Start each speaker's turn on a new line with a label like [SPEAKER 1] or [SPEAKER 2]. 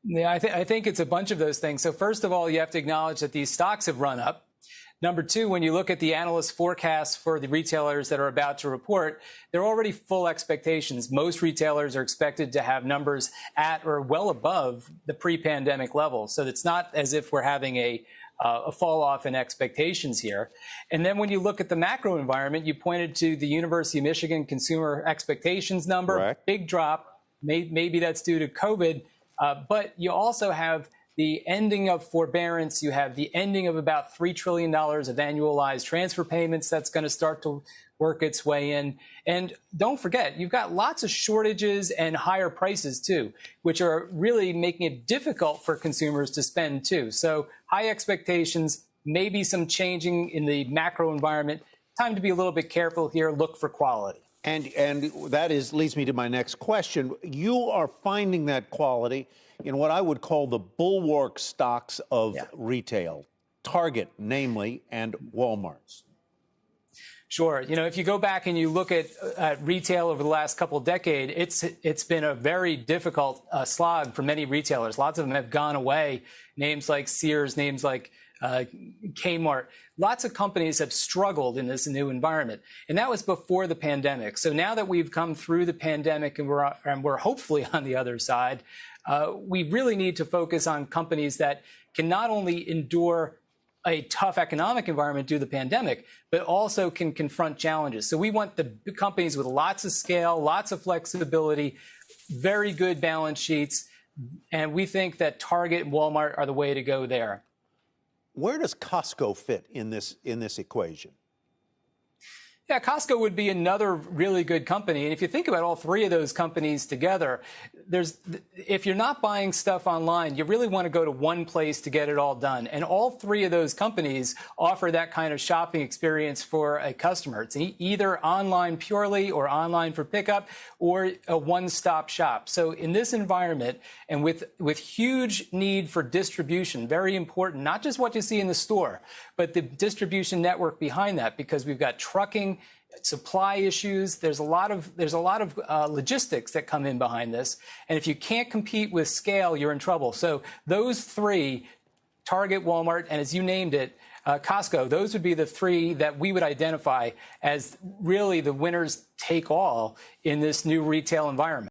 [SPEAKER 1] Yeah, I think it's a bunch of those things. So first of all, you have to acknowledge that these stocks have run up. Number two, when you look at the analyst forecasts for the retailers that are about to report, they're already full expectations. Most retailers are expected to have numbers at or well above the pre-pandemic level. So it's not as if we're having a fall off in expectations here. And then when you look at the macro environment, you pointed to the University of Michigan consumer expectations number,
[SPEAKER 2] Correct.
[SPEAKER 1] Big drop. Maybe that's due to COVID. But you also have the ending of forbearance. You have the ending of about $3 trillion of annualized transfer payments that's going to start to work its way in. And don't forget, you've got lots of shortages and higher prices, too, which are really making it difficult for consumers to spend, too. So high expectations, maybe some changing in the macro environment. Time to be a little bit careful here. Look for quality.
[SPEAKER 2] And that leads me to my next question. You are finding that quality in what I would call the bulwark stocks of retail, Target, namely, and Walmart's.
[SPEAKER 1] Sure. You know, if you go back and you look at retail over the last couple of decades, it's been a very difficult slog for many retailers. Lots of them have gone away. Names like Sears, names like Kmart. Lots of companies have struggled in this new environment. And that was before the pandemic. So now that we've come through the pandemic and we're hopefully on the other side, we really need to focus on companies that can not only endure a tough economic environment due to the pandemic, but also can confront challenges. So we want the companies with lots of scale, lots of flexibility, very good balance sheets. And we think that Target and Walmart are the way to go there.
[SPEAKER 2] Where does Costco fit in this equation?
[SPEAKER 1] Yeah, Costco would be another really good company. And if you think about all three of those companies together, if you're not buying stuff online, you really want to go to one place to get it all done. And all three of those companies offer that kind of shopping experience for a customer. It's either online purely or online for pickup or a one-stop shop. So in this environment and with huge need for distribution, very important, not just what you see in the store, but the distribution network behind that, because we've got trucking, supply issues. There's a lot of logistics that come in behind this. And if you can't compete with scale, you're in trouble. So those three, Target, Walmart, and as you named it, Costco, those would be the three that we would identify as really the winners take all in this new retail environment.